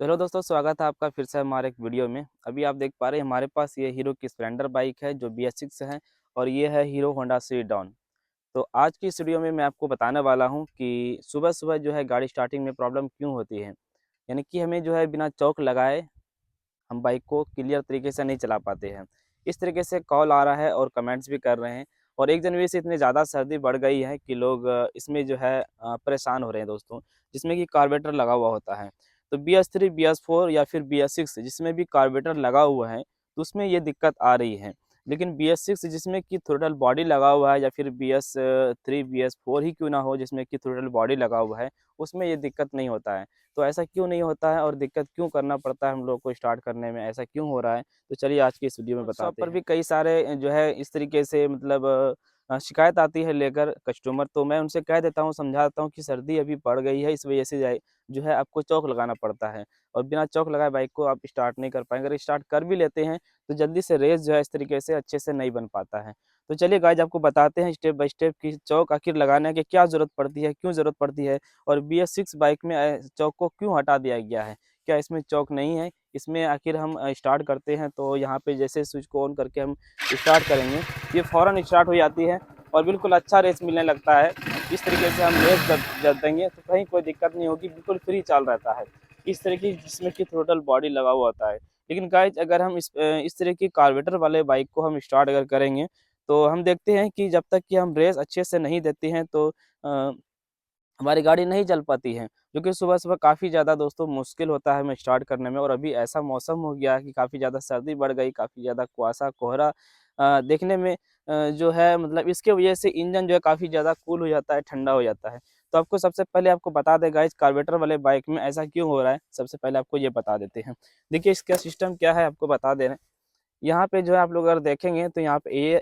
तो हेलो दोस्तों, स्वागत है आपका फिर से हमारे एक वीडियो में। अभी आप देख पा रहे हैं हमारे पास ये हीरो की स्प्लेंडर बाइक है जो BS6 है और ये है हीरो होंडा सी डॉन। तो आज की इस वीडियो में मैं आपको बताने वाला हूँ कि सुबह-सुबह जो है गाड़ी स्टार्टिंग में प्रॉब्लम क्यों होती है। यानी कि हमें जो है बिना चौक लगाए हम बाइक को क्लियर तरीके से नहीं चला पाते हैं। इस तरीके से कॉल आ रहा है और कमेंट्स भी कर रहे हैं और 1 जनवरी से इतनी ज़्यादा सर्दी बढ़ गई है कि लोग इसमें जो है परेशान हो रहे हैं दोस्तों, जिसमें कि कार्बोरेटर लगा हुआ होता है। तो BS3, BS4 या फिर BS6 जिसमें भी कार्बोरेटर लगा हुआ है, तो उसमें ये दिक्कत आ रही है। लेकिन BS6 जिसमें कि थ्रोटल बॉडी लगा हुआ है या फिर BS3, BS4 ही क्यों ना हो जिसमें कि थ्रोटल बॉडी लगा हुआ है, उसमें ये दिक्कत नहीं होता है। तो ऐसा क्यों नहीं होता है और दिक्कत क्यों करना पड़ता है हम लोग को स्टार्ट करने में, ऐसा क्यों हो रहा है? तो चलिए आज की इस वीडियो में बताते हैं। शॉप पर भी कई सारे जो है इस तरीके से मतलब शिकायत आती है लेकर कस्टमर, तो मैं उनसे कह देता हूँ, समझा देता हूँ कि सर्दी अभी बढ़ गई है, इस वजह से जो है आपको चॉक लगाना पड़ता है और बिना चॉक लगाए बाइक को आप स्टार्ट नहीं कर पाएँगे। अगर स्टार्ट कर भी लेते हैं, तो जल्दी से रेस जो है इस तरीके से अच्छे से नहीं बन पाता है। तो चलिए गाइज़ आपको बताते हैं स्टेप बाय स्टेप कि चॉक आखिर लगाने की क्या ज़रूरत पड़ती है, क्यों ज़रूरत पड़ती है और BS6 बाइक में चौक को क्यों हटा दिया गया है? क्या इसमें चौक नहीं है? इसमें आखिर हम स्टार्ट करते हैं तो यहाँ पे जैसे स्विच को ऑन करके हम स्टार्ट करेंगे, ये फ़ौरन स्टार्ट हो जाती है और बिल्कुल अच्छा रेस मिलने लगता है। इस तरीके से हम रेस जब जब देंगे तो कहीं कोई दिक्कत नहीं होगी, बिल्कुल फ्री चाल रहता है। इस तरह की जिसमें कि थ्रोटल बॉडी लगा हुआ होता है। लेकिन गाइज़ अगर हम इस तरह की कार्बोरेटर वाले बाइक को हम स्टार्ट अगर करेंगे, तो हम देखते हैं कि जब तक कि हम रेस अच्छे से नहीं देते हैं तो अ हमारी गाड़ी नहीं चल पाती है, जो कि सुबह-सुबह काफ़ी ज़्यादा दोस्तों मुश्किल होता है हमें स्टार्ट करने में और अभी ऐसा मौसम हो गया है कि काफ़ी ज़्यादा सर्दी बढ़ गई, काफ़ी ज़्यादा कुआसा, कोहरा देखने में जो है मतलब इसके वजह से इंजन जो है काफ़ी ज़्यादा कूल हो जाता है, ठंडा हो जाता है। तो आपको सबसे पहले आपको बता दें गाइज़ कार्बोरेटर वाले बाइक में ऐसा क्यों हो रहा है, सबसे पहले आपको ये बता देते हैं। देखिए इसका सिस्टम क्या है आपको बता दे रहे हैं। यहाँ पे जो है आप लोग अगर देखेंगे तो यहाँ पे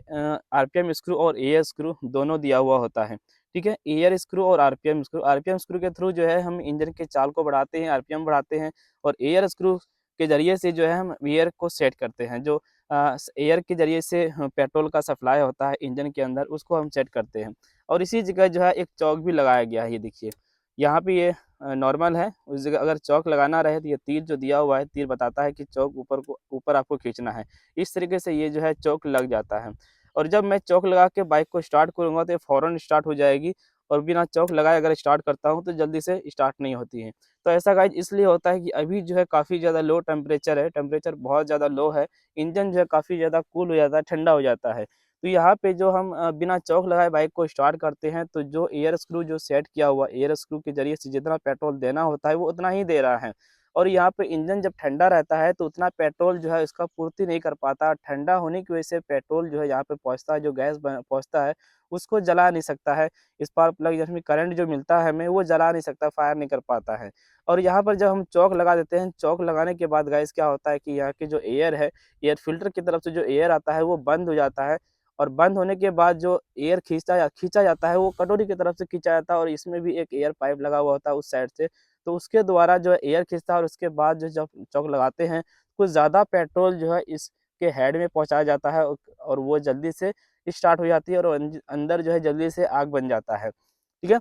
आरपीएम स्क्रू और एयर स्क्रू दोनों दिया हुआ होता है, ठीक है? एयर स्क्रू और आरपीएम स्क्रू के थ्रू जो है हम इंजन के चाल को बढ़ाते हैं, आरपीएम बढ़ाते हैं और एयर स्क्रू के ज़रिए से जो है हम एयर को सेट करते हैं। जो एयर के ज़रिए से पेट्रोल का सप्लाई होता है इंजन के अंदर उसको हम सेट करते हैं और इसी जगह जो है एक चॉक भी लगाया गया है, ये देखिए। यहाँ पे ये नॉर्मल है, उस जगह अगर चॉक लगाना रहे तो ये तीर जो दिया हुआ है, तीर बताता है कि चॉक ऊपर आपको खींचना है। इस तरीके से ये जो है चॉक लग जाता है और जब मैं चॉक लगा के बाइक को स्टार्ट करूँगा तो ये फ़ौरन स्टार्ट हो जाएगी और बिना चॉक लगाए अगर स्टार्ट करता हूँ तो जल्दी से स्टार्ट नहीं होती है। तो ऐसा गाइज़ इसलिए होता है कि अभी जो है काफ़ी ज़्यादा लो टेम्परेचर है, टेम्परेचर बहुत ज़्यादा लो है, इंजन जो है काफ़ी ज़्यादा कूल हो जाता है, ठंडा हो जाता है। तो यहाँ पे जो हम बिना चॉक लगाए बाइक को स्टार्ट करते हैं तो जो एयर स्क्रू जो सेट किया हुआ एयर स्क्रू के ज़रिए से जितना पेट्रोल देना होता है वो उतना ही दे रहा है। और यहाँ पे इंजन जब ठंडा रहता है तो उतना पेट्रोल जो है इसका पूर्ति नहीं कर पाता। ठंडा होने की वजह से पेट्रोल जो है यहाँ पे पहुँचता है, जो गैस ब पहुँचता है उसको जला नहीं सकता है। स्पार्क प्लग जिसमें करंट जो मिलता है हमें वो जला नहीं सकता, फायर नहीं कर पाता है। और यहाँ पर जब हम चॉक लगा देते हैं, चॉक लगाने के बाद गाइस क्या होता है कि यहाँ की जो एयर है, एयर फ़िल्टर की तरफ से जो एयर आता है वो बंद हो जाता है और बंद होने के बाद जो एयर खींचा जाता है वो कटोरी की तरफ से खींचा जाता है और इसमें भी एक एयर पाइप लगा हुआ होता है उस साइड से। तो उसके द्वारा जो है एयर खींचता है और उसके बाद जो जब चॉक लगाते हैं, कुछ ज़्यादा पेट्रोल जो है इसके हेड में पहुँचाया जाता है और वो जल्दी से स्टार्ट हो जाती है और अंदर जो है जल्दी से आग बन जाता है। ठीक है?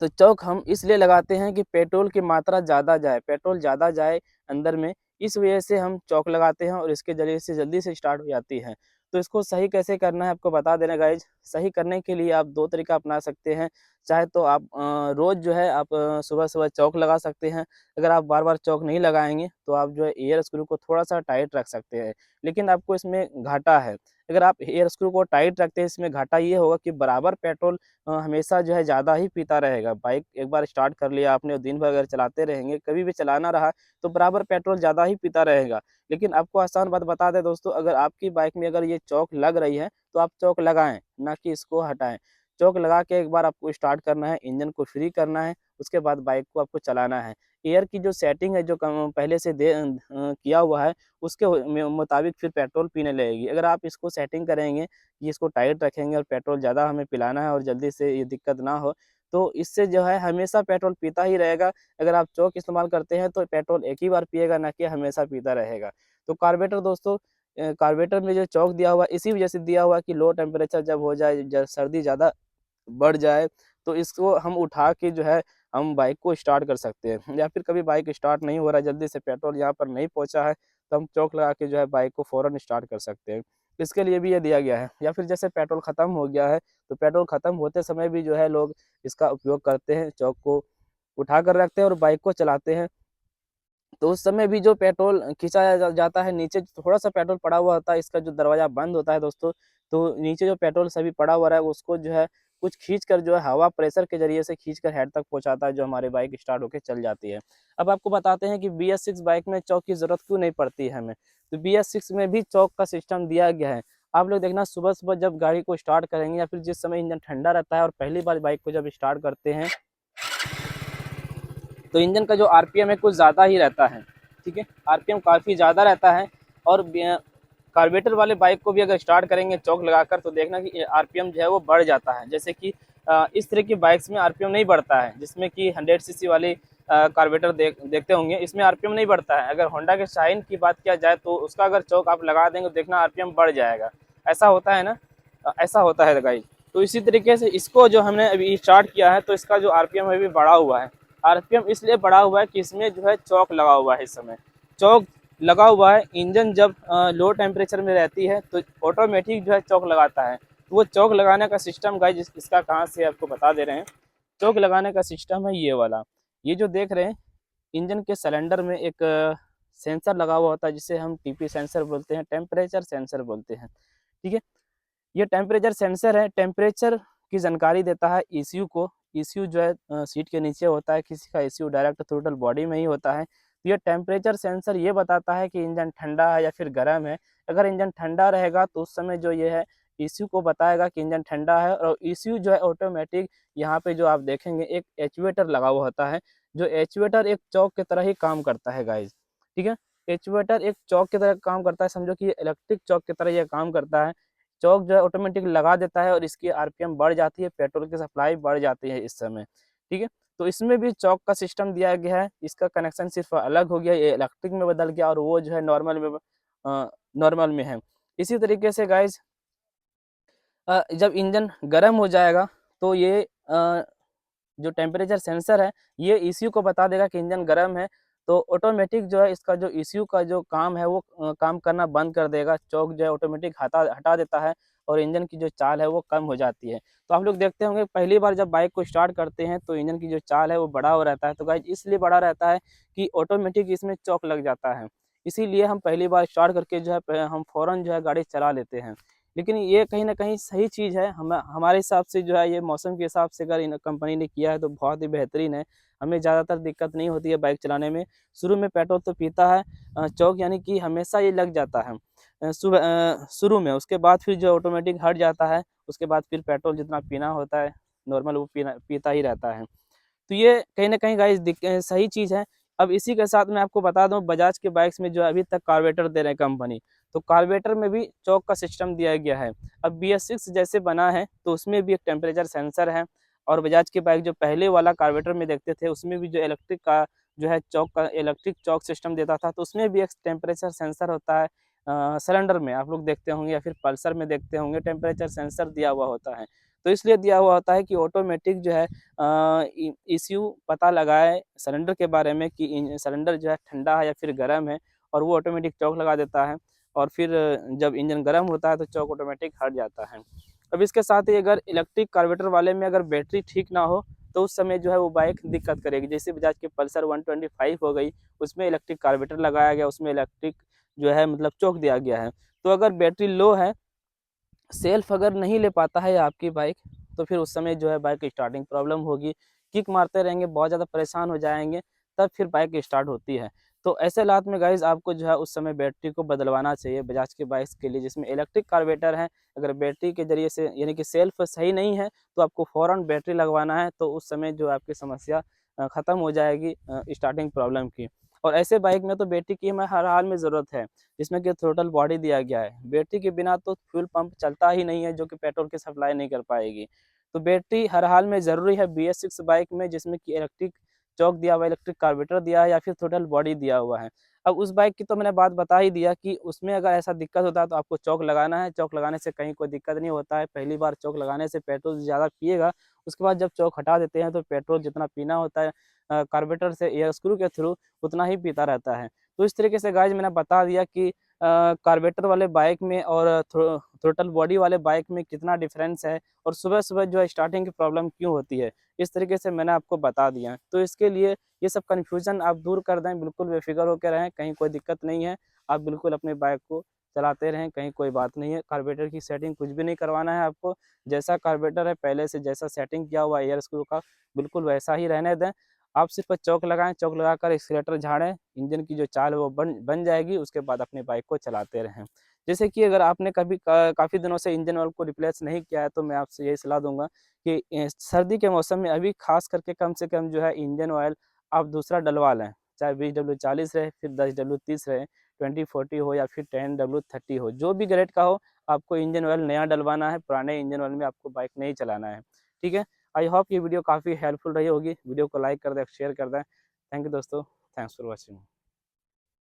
तो चौक हम इसलिए लगाते हैं कि पेट्रोल की मात्रा ज़्यादा जाए, पेट्रोल ज़्यादा जाए अंदर में, इस वजह से हम चौक लगाते हैं और इसके ज़रिए से जल्दी से स्टार्ट हो जाती है। तो इसको सही कैसे करना है आपको बता दे रहे हैं गाइज़। सही करने के लिए आप 2 तरीका अपना सकते हैं। चाहे तो आप रोज़ जो है आप सुबह-सुबह चौक लगा सकते हैं। अगर आप बार-बार चौक नहीं लगाएँगे, तो आप जो है एयर स्क्रू को थोड़ा-सा टाइट रख सकते हैं। लेकिन आपको इसमें घाटा है। अगर आप एयर स्क्रू को टाइट रखते हैं, इसमें घाटा ये होगा कि बराबर पेट्रोल हमेशा जो है ज़्यादा ही पीता रहेगा। बाइक एक बार स्टार्ट कर लिया आपने और दिन भर अगर चलाते रहेंगे, कभी भी चलाना रहा तो बराबर पेट्रोल ज़्यादा ही पीता रहेगा। लेकिन आपको आसान बात बता दें दोस्तों, अगर आपकी बाइक में अगर ये चॉक लग रही है, तो आप चॉक लगाएँ, ना कि इसको हटाएँ। चॉक लगा के एक बार आपको स्टार्ट करना है, इंजन को फ्री करना है, उसके बाद बाइक को आपको चलाना है। एयर की जो सेटिंग है, जो पहले से किया हुआ है, उसके मुताबिक फिर पेट्रोल पीने लगेगी। अगर आप इसको सेटिंग करेंगे कि इसको टाइट रखेंगे और पेट्रोल ज़्यादा हमें पिलाना है और जल्दी से ये दिक्कत ना हो, तो इससे जो है हमेशा पेट्रोल पीता ही रहेगा। अगर आप चॉक इस्तेमाल करते हैं तो पेट्रोल एक ही बार पिएगा, ना कि हमेशा पीता रहेगा। तो कार्बोरेटर दोस्तों कार्बोरेटर में जो चॉक दिया हुआ है इसी वजह से दिया हुआ है कि लो टेम्परेचर जब हो जाए, ज सर्दी ज़्यादा बढ़ जाए, तो इसको हम उठा के जो है हम बाइक को स्टार्ट कर सकते हैं। या फिर कभी बाइक स्टार्ट नहीं हो रहा है, जल्दी से पेट्रोल यहाँ पर नहीं पहुँचा है, तो हम चौक लगा के जो है बाइक को फ़ौरन स्टार्ट कर सकते हैं। इसके लिए भी ये दिया गया है। या फिर जैसे पेट्रोल ख़त्म हो गया है, तो पेट्रोल ख़त्म होते समय भी जो है लोग इसका उपयोग करते हैं, चौक को उठा कर रखते हैं और बाइक को चलाते हैं। तो उस समय भी जो पेट्रोल खींचा जाता है, नीचे थोड़ा-सा पेट्रोल पड़ा हुआ होता है, इसका जो दरवाज़ा बंद होता है दोस्तों, तो नीचे जो पेट्रोल सभी पड़ा हुआ है, उसको जो है कुछ खींच कर जो है हवा प्रेशर के ज़रिए से खींच कर हेड तक पहुँचाता है, जो हमारी बाइक स्टार्ट होके चल जाती है। अब आपको बताते हैं कि BS6 बाइक में चॉक की ज़रूरत क्यों नहीं पड़ती है हमें। तो BS6 में भी चॉक का सिस्टम दिया गया है। आप लोग देखना, सुबह-सुबह जब गाड़ी को स्टार्ट करेंगे या फिर जिस समय इंजन ठंडा रहता है और पहली बार बाइक को जब स्टार्ट करते हैं, तो इंजन का जो आरपीएम है कुछ ज़्यादा ही रहता है, ठीक है। आरपीएम काफ़ी ज़्यादा रहता है और कार्बोरेटर वाले बाइक को भी अगर स्टार्ट करेंगे चौक लगाकर, तो देखना कि आरपीएम जो है वो बढ़ जाता है। जैसे कि इस तरह की बाइक्स में आरपीएम नहीं बढ़ता है, जिसमें कि 100 सीसी वाली कार्बोरेटर देखते होंगे, इसमें आरपीएम नहीं बढ़ता है। अगर होंडा के शाइन की बात किया जाए, तो उसका अगर चौक आप लगा देंगे तो देखना आरपीएम बढ़ जाएगा। ऐसा होता है ना, ऐसा होता है गाइस। तो इसी तरीके से इसको जो हमने अभी स्टार्ट किया है, तो इसका जो आरपीएम है अभी बढ़ा हुआ है। आरपीएम इसलिए बढ़ा हुआ है कि इसमें जो है चौक लगा हुआ है। इस समय चौक लगा हुआ है, इंजन जब लो टेम्परेचर में रहती है तो ऑटोमेटिक जो है चौक लगाता है। तो वो चौक लगाने का सिस्टम गाइस इसका कहाँ से आपको बता दे रहे हैं। चौक लगाने का सिस्टम है ये वाला। ये जो देख रहे हैं, इंजन के सिलेंडर में एक सेंसर लगा हुआ होता है, जिसे हम टीपी सेंसर बोलते हैं, टेम्परेचर सेंसर बोलते हैं, ठीक है। ये टेम्परेचर सेंसर है, टेम्परेचर की जानकारी देता है ईसीयू को। ईसीयू जो है सीट के नीचे होता है, किसी का ईसीयू डायरेक्ट थ्रोटल बॉडी में ही होता है। तो ये टेम्परेचर सेंसर ये बताता है कि इंजन ठंडा है या फिर गर्म है। अगर इंजन ठंडा रहेगा तो उस समय जो ये है ईसीयू को बताएगा कि इंजन ठंडा है, और ईसीयू जो है ऑटोमेटिक यहाँ पे जो आप देखेंगे एक एक्चुएटर लगा हुआ होता है, जो एक्चुएटर एक चौक की तरह ही काम करता है गाइज, ठीक है। एक्चुएटर एक चौक की तरह काम करता है, समझो कि इलेक्ट्रिक चौक की तरह ये काम करता है। चौक जो है ऑटोमेटिक लगा देता है और इसकी आरपीएम बढ़ जाती है, पेट्रोल की सप्लाई बढ़ जाती है इस समय, ठीक है। तो इसमें भी चौक का सिस्टम दिया गया है, इसका कनेक्शन सिर्फ अलग हो गया, ये इलेक्ट्रिक में बदल गया और वो जो है नॉर्मल में है। इसी तरीके से गाइज जब इंजन गर्म हो जाएगा, तो ये जो टेम्परेचर सेंसर है, ये ईसीयू को बता देगा कि इंजन गर्म है। तो ऑटोमेटिक जो है इसका जो ईसीयू का जो काम है वो काम करना बंद कर देगा, चौक जो है ऑटोमेटिक हटा देता है और इंजन की जो चाल है वो कम हो जाती है। तो आप लोग देखते होंगे, पहली बार जब बाइक को स्टार्ट करते हैं तो इंजन की जो चाल है वो बढ़ा हुआ रहता है। तो गाइस इसलिए बढ़ा रहता है कि ऑटोमेटिक इसमें चौक लग जाता है। इसीलिए हम पहली बार स्टार्ट करके जो है हम फ़ौरन जो है गाड़ी चला लेते हैं। लेकिन ये कहीं न कहीं सही चीज़ है, हमारे हिसाब से जो है ये मौसम के हिसाब से अगर इन कंपनी ने किया है तो बहुत ही बेहतरीन है। हमें ज़्यादातर दिक्कत नहीं होती है बाइक चलाने में। शुरू में पेट्रोल तो पीता है, चौक यानी कि हमेशा ये लग जाता है शुरू में, उसके बाद फिर जो ऑटोमेटिक हट जाता है, उसके बाद फिर पेट्रोल जितना पीना होता है नॉर्मल वो पीता ही रहता है। तो ये कहीं न कहीं गाइस सही चीज़ है। अब इसी के साथ मैं आपको बता दूँ, बजाज के बाइक्स में जो अभी तक कार्बोरेटर दे रहे हैं कंपनी, तो कार्बोरेटर में भी चौक का सिस्टम दिया गया है। अब BS6 जैसे बना है तो उसमें भी एक टेम्परेचर सेंसर है, और बजाज की बाइक जो पहले वाला कार्बोरेटर में देखते थे उसमें भी जो इलेक्ट्रिक का जो है चौक का इलेक्ट्रिक चौक सिस्टम देता था, तो उसमें भी एक टेम्परेचर सेंसर होता है। सिलेंडर में आप लोग देखते होंगे या फिर पल्सर में देखते होंगे, टेम्परेचर सेंसर दिया हुआ होता है। तो इसलिए दिया हुआ होता है कि ऑटोमेटिक जो है इश्यू पता लगाए सिलेंडर के बारे में कि सिलेंडर जो है ठंडा है या फिर गर्म है, और वो ऑटोमेटिक चौक लगा देता है। और फिर जब इंजन गर्म होता है तो चौक ऑटोमेटिक हट जाता है। अब इसके साथ ही अगर इलेक्ट्रिक कार्बोरेटर वाले में अगर बैटरी ठीक ना हो, तो उस समय जो है वो बाइक दिक्कत करेगी। जैसे बजाज की पल्सर 125 हो गई, उसमें इलेक्ट्रिक कार्बोरेटर लगाया गया, उसमें इलेक्ट्रिक जो है मतलब चौक दिया गया है। तो अगर बैटरी लो है, सेल्फ अगर नहीं ले पाता है आपकी बाइक, तो फिर उस समय जो है बाइक स्टार्टिंग प्रॉब्लम होगी, किक मारते रहेंगे, बहुत ज़्यादा परेशान हो जाएँगे, तब फिर बाइक स्टार्ट होती है। तो ऐसे हालात में गाइज़ आपको जो है उस समय बैटरी को बदलवाना चाहिए बजाज की बाइक्स के लिए, जिसमें इलेक्ट्रिक कार्बोरेटर है। अगर बैटरी के ज़रिए से यानी कि सेल्फ सही नहीं है, तो आपको फ़ौरन बैटरी लगवाना है, तो उस समय जो आपकी समस्या ख़त्म हो जाएगी स्टार्टिंग प्रॉब्लम की। और ऐसे बाइक में तो बैटरी की हमें हर हाल में ज़रूरत है, जिसमें कि थ्रोटल बॉडी दिया गया है। बैटरी के बिना तो फ्यूल पंप चलता ही नहीं है, जो कि पेट्रोल की सप्लाई नहीं कर पाएगी। तो बैटरी हर हाल में ज़रूरी है BS6 बाइक में, जिसमें कि इलेक्ट्रिक चौक दिया हुआ है, इलेक्ट्रिक कार्बोरेटर दिया है या फिर थ्रोटल बॉडी दिया हुआ है। अब उस बाइक की तो मैंने बात बता ही दिया कि उसमें अगर ऐसा दिक्कत होता है तो आपको चौक लगाना है। चौक लगाने से कहीं कोई दिक्कत नहीं होता है। पहली बार चौक लगाने से पेट्रोल ज़्यादा पिएगा, उसके बाद जब चौक हटा देते हैं तो पेट्रोल जितना पीना होता है कार्बोरेटर से एयर स्क्रू के थ्रू उतना ही पीता रहता है। तो इस तरीके से गाइज़ मैंने बता दिया कि कार्बोरेटर वाले बाइक में और थ्रोटल बॉडी वाले बाइक में कितना डिफरेंस है और सुबह-सुबह जो है स्टार्टिंग की प्रॉब्लम क्यों होती है। इस तरीके से मैंने आपको बता दिया। तो इसके लिए ये सब कन्फ्यूज़न आप दूर कर दें, बिल्कुल बेफ़िक्र होके रहें, कहीं कोई दिक्कत नहीं है। आप बिल्कुल अपने बाइक को चलाते रहें, कहीं कोई बात नहीं है। कार्बोरेटर की सेटिंग कुछ भी नहीं करवाना है आपको। जैसा कार्बोरेटर है पहले से जैसा सेटिंग किया हुआ है एयर स्क्रू का, बिल्कुल वैसा ही रहने दें। आप सिर्फ़ चॉक लगाएँ, चॉक लगाकर एक्सीलेटर झाड़ें, इंजन की जो चाल है वो बन बन जाएगी, उसके बाद अपनी बाइक को चलाते रहें। जैसे कि अगर आपने कभी काफ़ी दिनों से इंजन ऑयल को रिप्लेस नहीं किया है, तो मैं आपसे यही सलाह दूँगा कि सर्दी के मौसम में अभी ख़ास करके कम से कम जो है इंजन ऑयल आप दूसरा डलवा लें। चाहे 20W40 रहे, फिर 10W30 रहे, 2040 हो या फिर 10W30 हो, जो भी ग्रेड का हो, आपको इंजन ऑयल नया डलवाना है, पुराने इंजन ऑयल में आपको बाइक नहीं चलाना है। ठीक है? आई होप ये वीडियो काफ़ी हेल्पफुल रही होगी। वीडियो को लाइक कर दें, शेयर कर दें। थैंक यू दोस्तों। Thanks for watching.